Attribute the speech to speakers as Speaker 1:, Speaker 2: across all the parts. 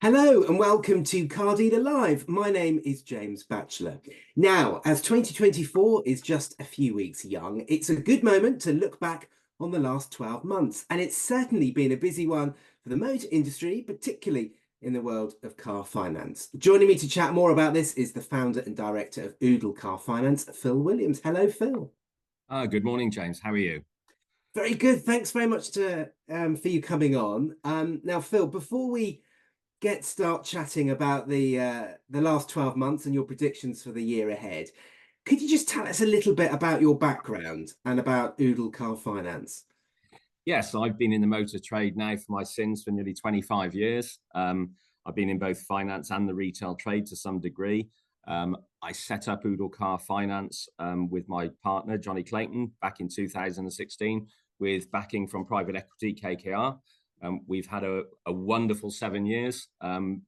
Speaker 1: Hello and welcome to Car Dealer Live. My name is James Batchelor. Now, as 2024 is just a few weeks young, it's a good moment to look back on the last 12 months. And it's certainly been a busy one for the motor industry, particularly in the world of car finance. Joining me to chat more about this is the founder and director of Oodle Car Finance, Phil Williams. Hello, Phil.
Speaker 2: Good morning, James. How are you?
Speaker 1: Very good. Thanks very much for you coming on. Now, Phil, before we start chatting about the last 12 months and your predictions for the year ahead, could you just tell us a little bit about your background and about Oodle Car Finance?
Speaker 2: Yes, I've been in the motor trade now for my sins for nearly 25 years. I've been in both finance and the retail trade to some degree. I set up Oodle Car Finance with my partner, Johnny Clayton, back in 2016 with backing from private equity KKR. We've had a wonderful 7 years,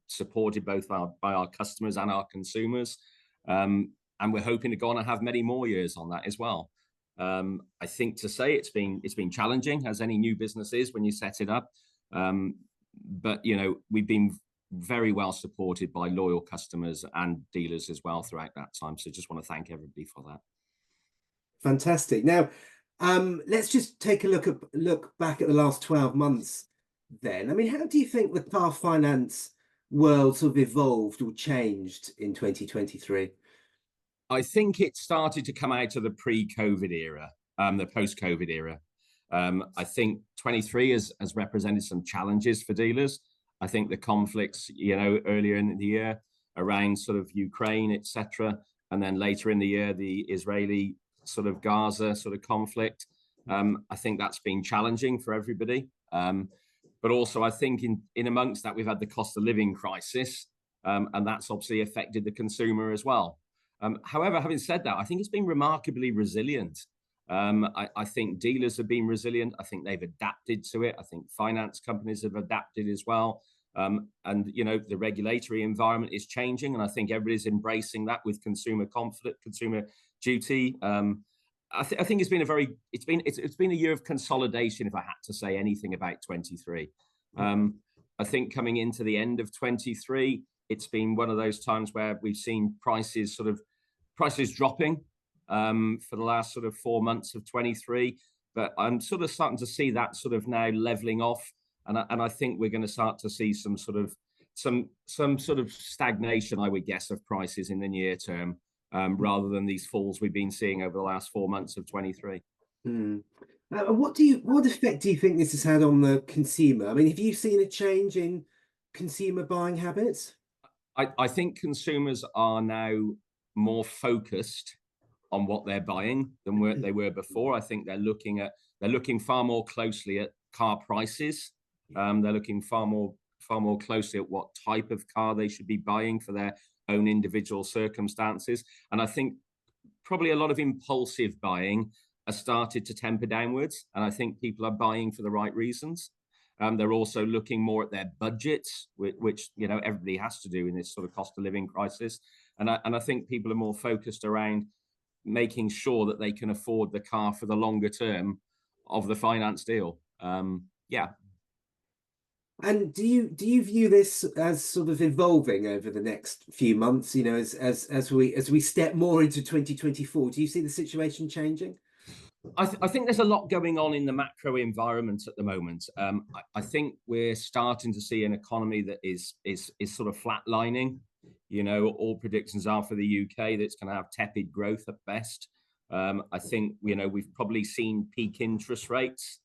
Speaker 2: supported both by our customers and our consumers. And we're hoping to go on and have many more years on that as well. I think to say it's been challenging, as any new business is when you set it up. But we've been very well supported by loyal customers and dealers as well throughout that time. So just want to thank everybody for that.
Speaker 1: Fantastic. Now, let's just take a look back at the last 12 months then. I mean, how do you think the car finance world sort of evolved or changed in 2023?
Speaker 2: I think it started to come out of the pre-COVID era, the post-COVID era. I think 23 has represented some challenges for dealers. I think the conflicts, earlier in the year around sort of Ukraine, etc., and then later in the year, the Israeli sort of Gaza sort of conflict. I think that's been challenging for everybody. But also, I think in amongst that, we've had the cost of living crisis, and that's obviously affected the consumer as well. However, having said that, I think it's been remarkably resilient. I think dealers have been resilient. I think they've adapted to it. I think finance companies have adapted as well. And, the regulatory environment is changing, and I think everybody's embracing that with consumer confidence, consumer duty. I think it's been a year of consolidation, if I had to say anything about 23. I think coming into the end of 23, it's been one of those times where we've seen prices dropping for the last sort of 4 months of 23. But I'm sort of starting to see that sort of now leveling off, and I think we're going to start to see some sort of stagnation, I would guess, of prices in the near term. Rather than these falls we've been seeing over the last 4 months of 23.
Speaker 1: What effect do you think this has had on the consumer? I mean, have you seen a change in consumer buying habits?
Speaker 2: I think consumers are now more focused on what they're buying than they were before. I think they're looking far more closely at car prices. They're looking far more closely at what type of car they should be buying for their own individual circumstances. And I think probably a lot of impulsive buying has started to temper downwards. And I think people are buying for the right reasons. They're also looking more at their budgets, which everybody has to do in this sort of cost of living crisis. And I think people are more focused around making sure that they can afford the car for the longer term of the finance deal. Yeah.
Speaker 1: And do you view this as sort of evolving over the next few months? As we step more into 2024, do you see the situation changing?
Speaker 2: I think there's a lot going on in the macro environment at the moment. I think we're starting to see an economy that is sort of flatlining. All predictions are for the UK that it's going to have tepid growth at best. I think we've probably seen peak interest rates.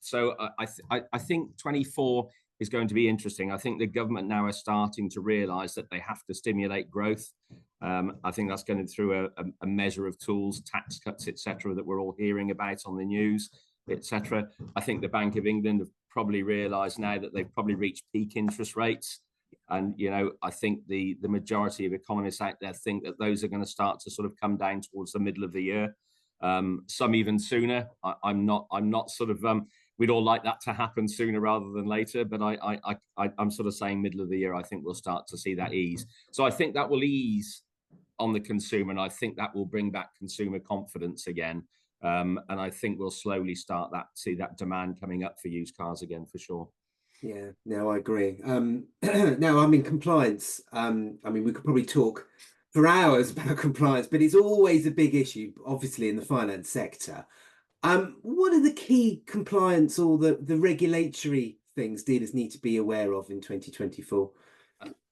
Speaker 2: So I think 24 is going to be interesting. I think the government now are starting to realise that they have to stimulate growth. I think that's going through a measure of tools, tax cuts, etc., that we're all hearing about on the news, etc. I think the Bank of England have probably realised now that they've probably reached peak interest rates. And, I think the majority of economists out there think that those are going to start to sort of come down towards the middle of the year. Some even sooner. I'm not sort of... We'd all like that to happen sooner rather than later, but I'm sort of saying middle of the year. I think we'll start to see that ease. So I think that will ease on the consumer, and I think that will bring back consumer confidence again. And I think we'll slowly see that demand coming up for used cars again for sure.
Speaker 1: Yeah, no, I agree. Now I'm in compliance. I mean, we could probably talk for hours about compliance, but it's always a big issue, obviously, in the finance sector. What are the key compliance or the regulatory things dealers need to be aware of in 2024?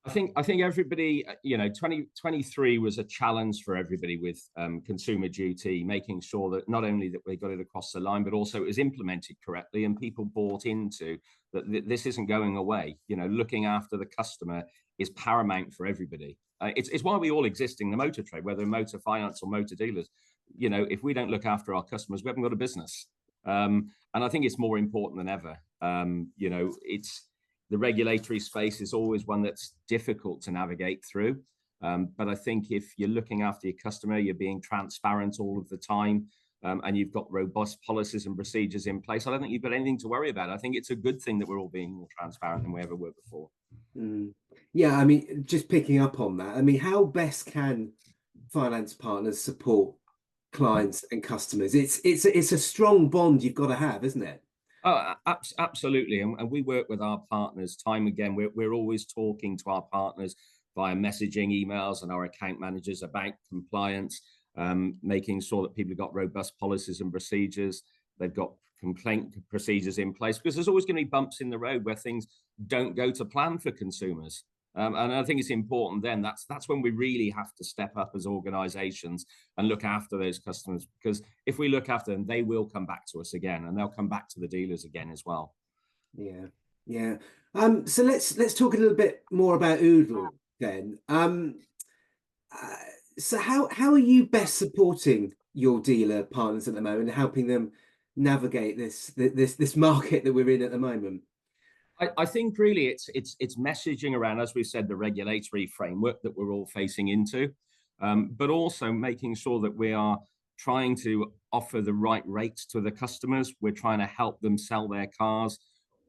Speaker 2: I think everybody, 2023 was a challenge for everybody with consumer duty, making sure that not only that we got it across the line, but also it was implemented correctly and people bought into that this isn't going away. Looking after the customer is paramount for everybody. It's why we all exist in the motor trade, whether motor finance or motor dealers. If we don't look after our customers, we haven't got a business. And I think it's more important than ever. It's the regulatory space is always one that's difficult to navigate through. But I think if you're looking after your customer, you're being transparent all of the time, and you've got robust policies and procedures in place, I don't think you've got anything to worry about. I think it's a good thing that we're all being more transparent than we ever were before.
Speaker 1: Mm. Yeah, I mean, just picking up on that, I mean, how best can finance partners support clients and customers? It's a strong bond you've got to have, isn't it?
Speaker 2: Oh, absolutely. And we work with our partners time again. We're always talking to our partners via messaging, emails, and our account managers about compliance, making sure that people have got robust policies and procedures. They've got complaint procedures in place because there's always going to be bumps in the road where things don't go to plan for consumers. And I think it's important then that's when we really have to step up as organizations and look after those customers, because if we look after them, they will come back to us again and they'll come back to the dealers again as well.
Speaker 1: Yeah, yeah. So let's talk a little bit more about Oodle then. Uh, so how are you best supporting your dealer partners at the moment, helping them navigate this market that we're in at the moment?
Speaker 2: I think really it's messaging around, as we said, the regulatory framework that we're all facing into, but also making sure that we are trying to offer the right rates to the customers. We're trying to help them sell their cars.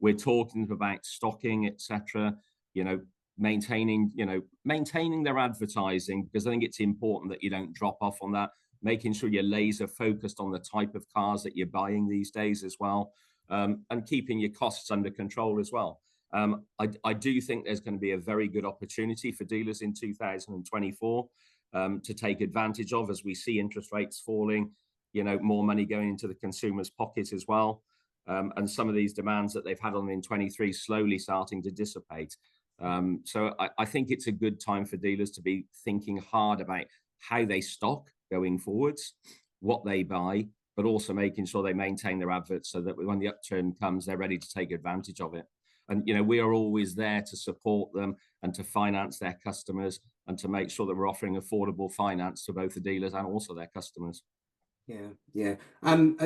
Speaker 2: We're talking about stocking, etc. You know, maintaining their advertising, because I think it's important that you don't drop off on that. Making sure you're laser focused on the type of cars that you're buying these days as well, and keeping your costs under control as well. I do think there's going to be a very good opportunity for dealers in 2024 to take advantage of, as we see interest rates falling, more money going into the consumer's pockets as well. And some of these demands that they've had on in 23 slowly starting to dissipate. So I think it's a good time for dealers to be thinking hard about how they stock going forwards, what they buy, but also making sure they maintain their adverts so that when the upturn comes, they're ready to take advantage of it. And, we are always there to support them and to finance their customers and to make sure that we're offering affordable finance to both the dealers and also their customers.
Speaker 1: Yeah, yeah.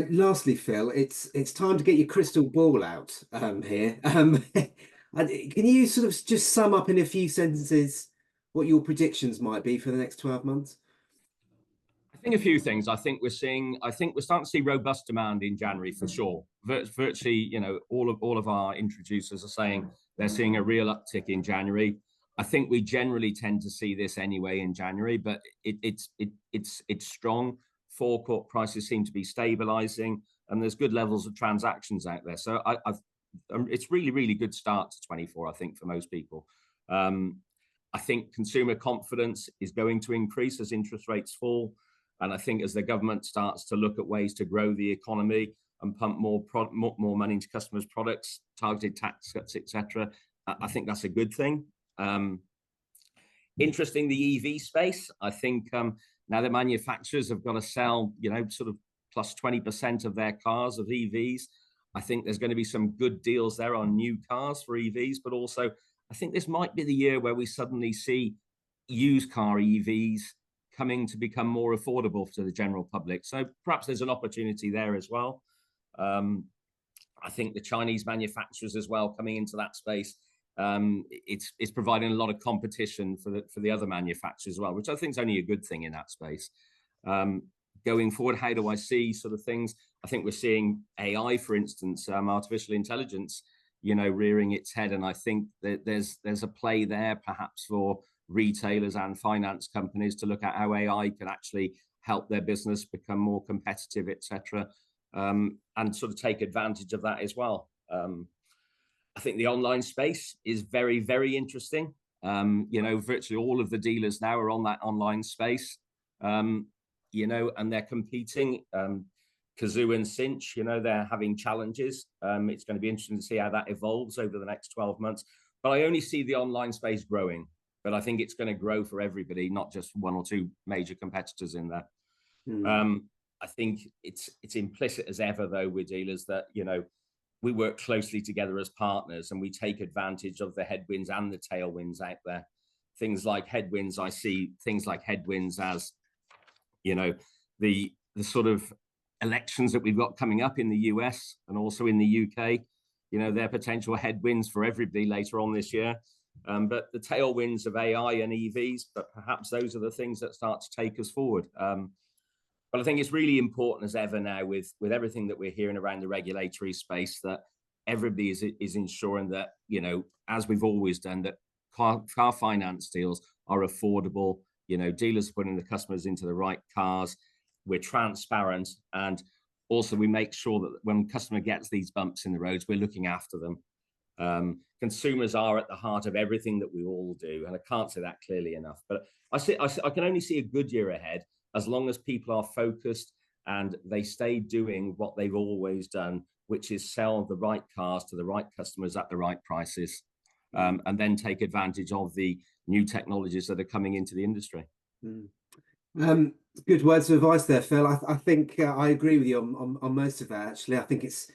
Speaker 1: Lastly, Phil, it's time to get your crystal ball out here. Can you sort of just sum up in a few sentences what your predictions might be for the next 12 months?
Speaker 2: I think a few things. I think we're starting to see robust demand in January for sure. Virtually, all of our introducers are saying they're seeing a real uptick in January. I think we generally tend to see this anyway in January, but it's strong. Forecourt prices seem to be stabilizing, and there's good levels of transactions out there. So it's really, really good start to 24, I think, for most people. I think consumer confidence is going to increase as interest rates fall. And I think as the government starts to look at ways to grow the economy and pump more money into customers' products, targeted tax cuts, etc., I think that's a good thing. Interesting, the EV space. I think now the manufacturers have got to sell, sort of plus 20% of their cars of EVs. I think there's going to be some good deals there on new cars for EVs, but also I think this might be the year where we suddenly see used car EVs coming to become more affordable to the general public. So perhaps there's an opportunity there as well. I think the Chinese manufacturers as well coming into that space, it's providing a lot of competition for the other manufacturers as well, which I think is only a good thing in that space. Going forward, how do I see sort of things? I think we're seeing AI, for instance, artificial intelligence, rearing its head, and I think that there's a play there perhaps for retailers and finance companies to look at how AI can actually help their business become more competitive, etc., and sort of take advantage of that as well. I think the online space is very, very interesting. You know, virtually all of the dealers now are on that online space, you know, and they're competing. Kazoo and Cinch, you know, they're having challenges. It's going to be interesting to see how that evolves over the next 12 months. But I only see the online space growing. But I think it's going to grow for everybody, not just one or two major competitors in there. I think it's implicit as ever, though, with dealers that, you know, we work closely together as partners and we take advantage of the headwinds and the tailwinds out there. Things like headwinds, I see things like headwinds as, you know, the sort of elections that we've got coming up in the US and also in the UK. You know, they're potential headwinds for everybody later on this year. But the tailwinds of AI and EVs, but perhaps those are the things that start to take us forward. But I think it's really important as ever now with everything that we're hearing around the regulatory space that everybody is ensuring that, you know, as we've always done, that car finance deals are affordable. You know, dealers are putting the customers into the right cars. We're transparent, and also we make sure that when customer gets these bumps in the roads, we're looking after them. Consumers are at the heart of everything that we all do, and I can't say that clearly enough. But I can only see a good year ahead as long as people are focused and they stay doing what they've always done, which is sell the right cars to the right customers at the right prices, and then take advantage of the new technologies that are coming into the industry.
Speaker 1: Good words of advice there, Phil. I think I agree with you on most of that, actually. I think it's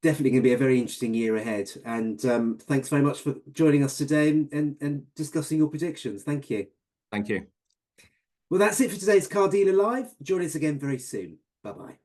Speaker 1: definitely going to be a very interesting year ahead. And thanks very much for joining us today and discussing your predictions. Thank you.
Speaker 2: Thank you.
Speaker 1: Well, that's it for today's Car Dealer Live. Join us again very soon. Bye-bye.